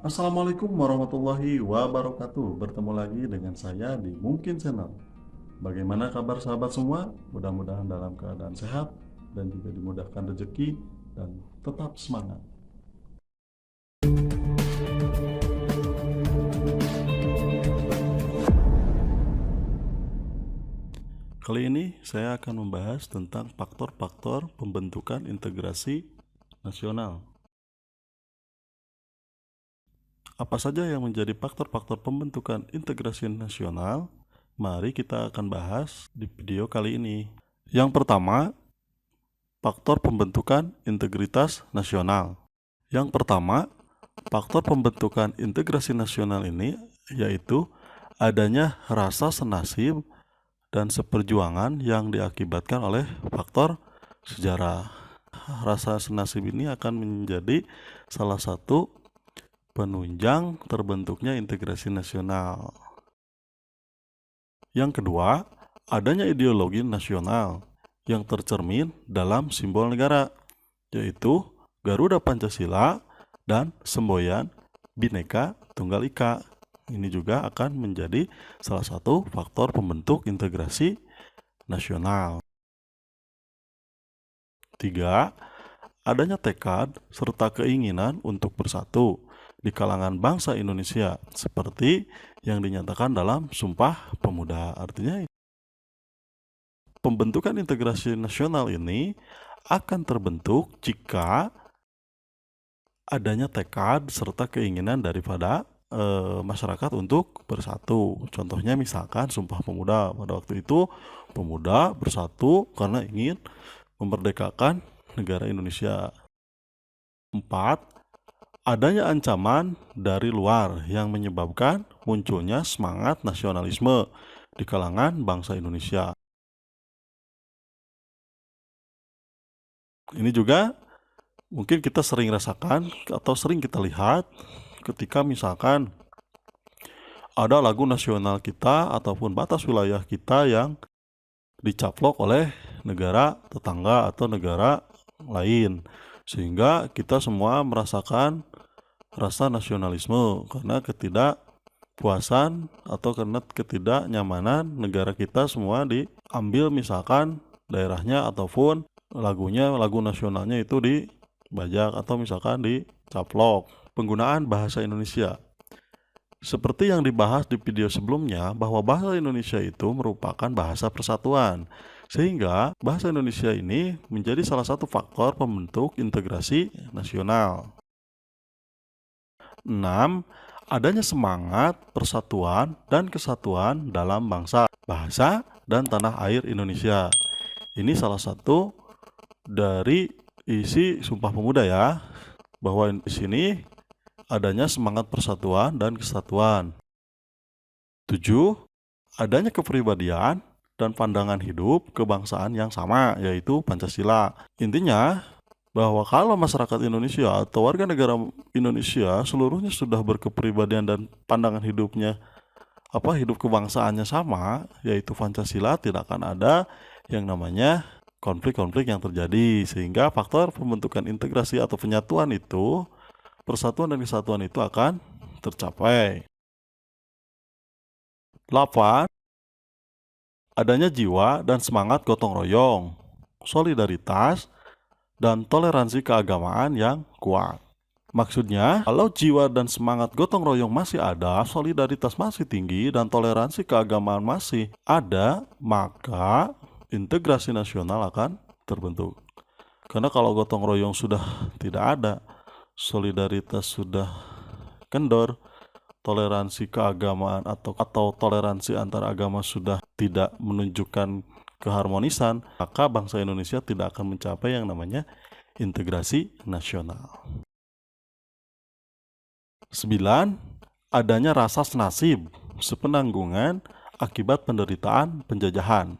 Assalamualaikum warahmatullahi wabarakatuh. Bertemu lagi dengan saya di Mungkin Channel. Bagaimana kabar sahabat semua? Mudah-mudahan dalam keadaan sehat dan juga dimudahkan rezeki dan tetap semangat. Kali ini saya akan membahas tentang faktor-faktor pembentukan integrasi nasional. Apa saja yang menjadi faktor-faktor pembentukan integrasi nasional? Mari kita akan bahas di video kali ini. Yang pertama, faktor pembentukan integritas nasional. Yang pertama, faktor pembentukan integrasi nasional ini yaitu adanya rasa senasib dan seperjuangan yang diakibatkan oleh faktor sejarah. Rasa senasib ini akan menjadi salah satu penunjang terbentuknya integrasi nasional. Yang kedua, adanya ideologi nasional yang tercermin dalam simbol negara, yaitu Garuda Pancasila dan semboyan Bhinneka Tunggal Ika. Ini juga akan menjadi salah satu faktor pembentuk integrasi nasional. 3. Adanya tekad serta keinginan untuk bersatu di kalangan bangsa Indonesia seperti yang dinyatakan dalam Sumpah Pemuda. Artinya pembentukan integrasi nasional ini akan terbentuk jika adanya tekad serta keinginan daripada masyarakat untuk bersatu. Contohnya misalkan Sumpah Pemuda. Pada waktu itu pemuda bersatu karena ingin memerdekakan negara Indonesia. 4. Adanya ancaman dari luar yang menyebabkan munculnya semangat nasionalisme di kalangan bangsa Indonesia. Ini juga mungkin kita sering rasakan atau sering kita lihat ketika misalkan ada lagu nasional kita ataupun batas wilayah kita yang dicaplok oleh negara tetangga atau negara lain, sehingga kita semua merasakan rasa nasionalisme karena ketidakpuasan atau karena ketidaknyamanan negara kita semua diambil misalkan daerahnya ataupun lagu nasionalnya itu dibajak atau misalkan dicaplok. Penggunaan bahasa Indonesia. Seperti yang dibahas di video sebelumnya, bahwa bahasa Indonesia itu merupakan bahasa persatuan. Sehingga bahasa Indonesia ini menjadi salah satu faktor pembentuk integrasi nasional. 6. Adanya semangat persatuan dan kesatuan dalam bangsa, bahasa, dan tanah air Indonesia. Ini salah satu dari isi Sumpah Pemuda ya, bahwa di sini adanya semangat persatuan dan kesatuan. 7. Adanya kepribadian dan pandangan hidup kebangsaan yang sama, yaitu Pancasila. Intinya bahwa kalau masyarakat Indonesia atau warga negara Indonesia seluruhnya sudah berkepribadian dan pandangan hidupnya hidup kebangsaannya sama, yaitu Pancasila, tidak akan ada yang namanya konflik-konflik yang terjadi, sehingga faktor pembentukan integrasi atau penyatuan itu, persatuan dan kesatuan itu akan tercapai. 8. Adanya jiwa dan semangat gotong royong, solidaritas, dan toleransi keagamaan yang kuat. Maksudnya, kalau jiwa dan semangat gotong royong masih ada, solidaritas masih tinggi, dan toleransi keagamaan masih ada, maka integrasi nasional akan terbentuk. Karena kalau gotong royong sudah tidak ada, solidaritas sudah kendor, toleransi keagamaan atau toleransi antar agama sudah tidak menunjukkan keharmonisan, maka bangsa Indonesia tidak akan mencapai yang namanya integrasi nasional. 9. Adanya rasa senasib, sepenanggungan akibat penderitaan penjajahan.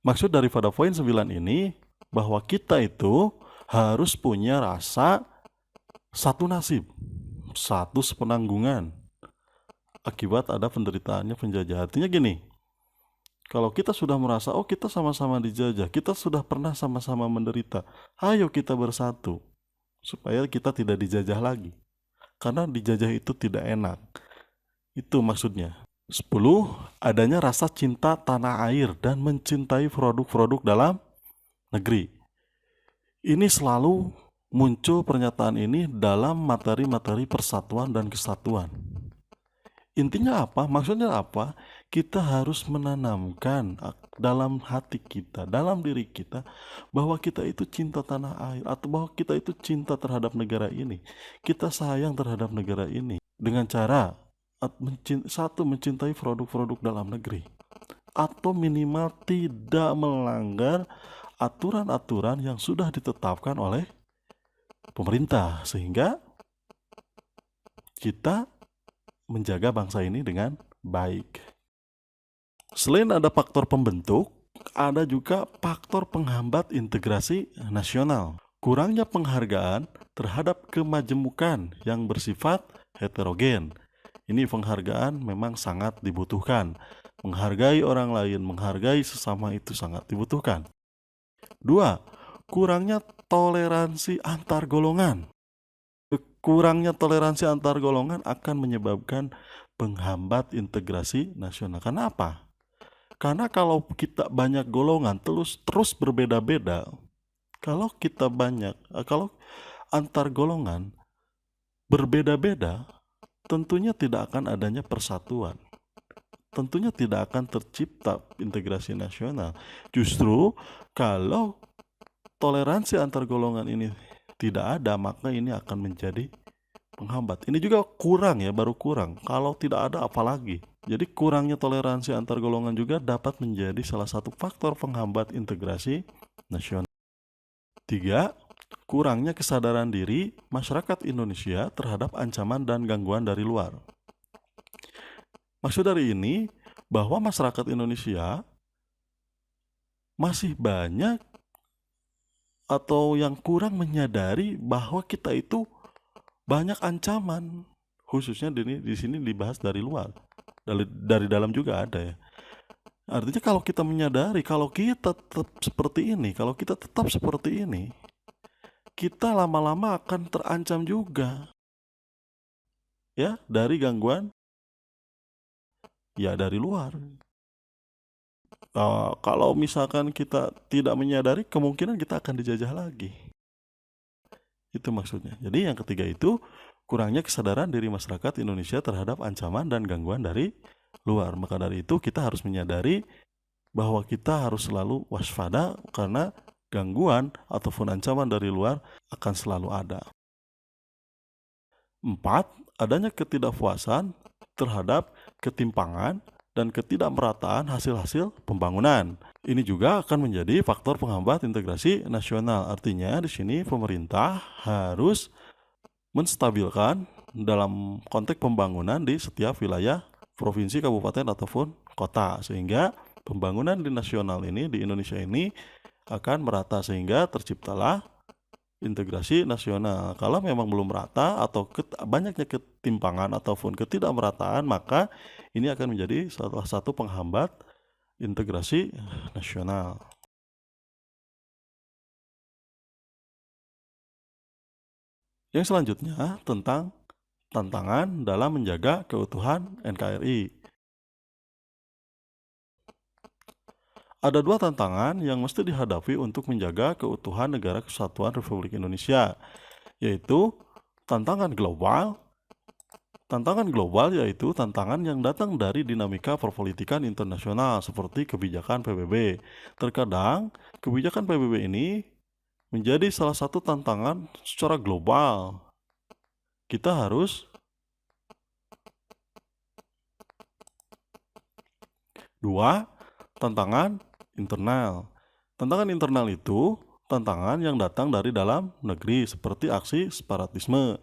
Maksud daripada poin 9 ini bahwa kita itu harus punya rasa satu nasib, satu sepenanggungan akibat ada penderitaannya penjajah. Artinya gini, kalau kita sudah merasa kita sama-sama dijajah, kita sudah pernah sama-sama menderita, ayo kita bersatu supaya kita tidak dijajah lagi. karena dijajah itu tidak enak. Itu maksudnya. 10. Adanya rasa cinta tanah air dan mencintai produk-produk dalam negeri. Ini selalu muncul pernyataan ini dalam materi-materi persatuan dan kesatuan. Intinya apa? Maksudnya apa? Kita harus menanamkan dalam hati kita, dalam diri kita, bahwa kita itu cinta tanah air, atau bahwa kita itu cinta terhadap negara ini. Kita sayang terhadap negara ini dengan cara satu, mencintai produk-produk dalam negeri, atau minimal tidak melanggar aturan-aturan yang sudah ditetapkan oleh pemerintah, sehingga kita menjaga bangsa ini dengan baik. Selain ada faktor pembentuk, ada juga faktor penghambat integrasi nasional. Kurangnya penghargaan terhadap kemajemukan yang bersifat heterogen. Ini penghargaan memang sangat dibutuhkan. Menghargai orang lain, menghargai sesama itu sangat dibutuhkan. 2. Kurangnya toleransi antar golongan. Kurangnya toleransi antar golongan akan menyebabkan penghambat integrasi nasional. Kenapa? Karena kalau kita banyak golongan terus berbeda-beda, kalau antar golongan berbeda-beda, tentunya tidak akan adanya persatuan. Tentunya tidak akan tercipta integrasi nasional. Justru kalau toleransi antar golongan ini tidak ada, maka ini akan menjadi penghambat. Ini juga kurang ya, baru kurang. Kalau tidak ada apalagi. Jadi kurangnya toleransi antar golongan juga dapat menjadi salah satu faktor penghambat integrasi nasional. 3. Kurangnya kesadaran diri masyarakat Indonesia terhadap ancaman dan gangguan dari luar. Maksud dari ini bahwa masyarakat Indonesia masih banyak atau yang kurang menyadari bahwa kita itu banyak ancaman, khususnya di sini dibahas dari luar, dari dalam juga ada ya. Artinya kalau kita menyadari kalau kita tetap seperti ini, kita lama-lama akan terancam juga ya dari gangguan ya dari luar. Kalau misalkan kita tidak menyadari, kemungkinan kita akan dijajah lagi. Itu maksudnya. Jadi yang ketiga itu kurangnya kesadaran diri masyarakat Indonesia terhadap ancaman dan gangguan dari luar. Maka dari itu kita harus menyadari bahwa kita harus selalu waspada karena gangguan ataupun ancaman dari luar akan selalu ada. 4. Adanya ketidakpuasan terhadap ketimpangan dan ketidakmerataan hasil-hasil pembangunan. Ini juga akan menjadi faktor penghambat integrasi nasional. Artinya di sini pemerintah harus menstabilkan dalam konteks pembangunan di setiap wilayah provinsi, kabupaten ataupun kota, sehingga pembangunan di nasional ini, di Indonesia ini akan merata, sehingga terciptalah integrasi nasional. Kalau memang belum merata atau banyaknya ketimpangan ataupun ketidakmerataan, maka ini akan menjadi salah satu penghambat integrasi nasional. Yang selanjutnya tentang tantangan dalam menjaga keutuhan NKRI. Ada dua tantangan yang mesti dihadapi untuk menjaga keutuhan Negara Kesatuan Republik Indonesia, yaitu tantangan global. Tantangan global yaitu tantangan yang datang dari dinamika perpolitikan internasional seperti kebijakan PBB. Terkadang kebijakan PBB ini menjadi salah satu tantangan secara global. Kita harus dua, tantangan internal. Tantangan internal itu tantangan yang datang dari dalam negeri seperti aksi separatisme.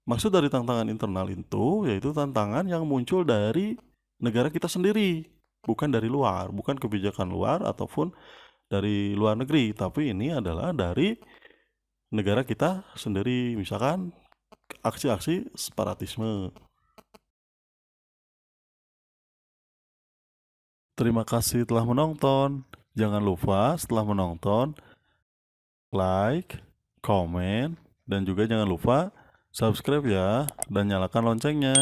Maksud dari tantangan internal itu yaitu tantangan yang muncul dari negara kita sendiri, bukan dari luar, bukan kebijakan luar ataupun dari luar negeri, tapi ini adalah dari negara kita sendiri, misalkan aksi-aksi separatisme. Terima kasih telah menonton. Jangan lupa setelah menonton like, komen, dan juga jangan lupa Subscribe ya, dan nyalakan loncengnya.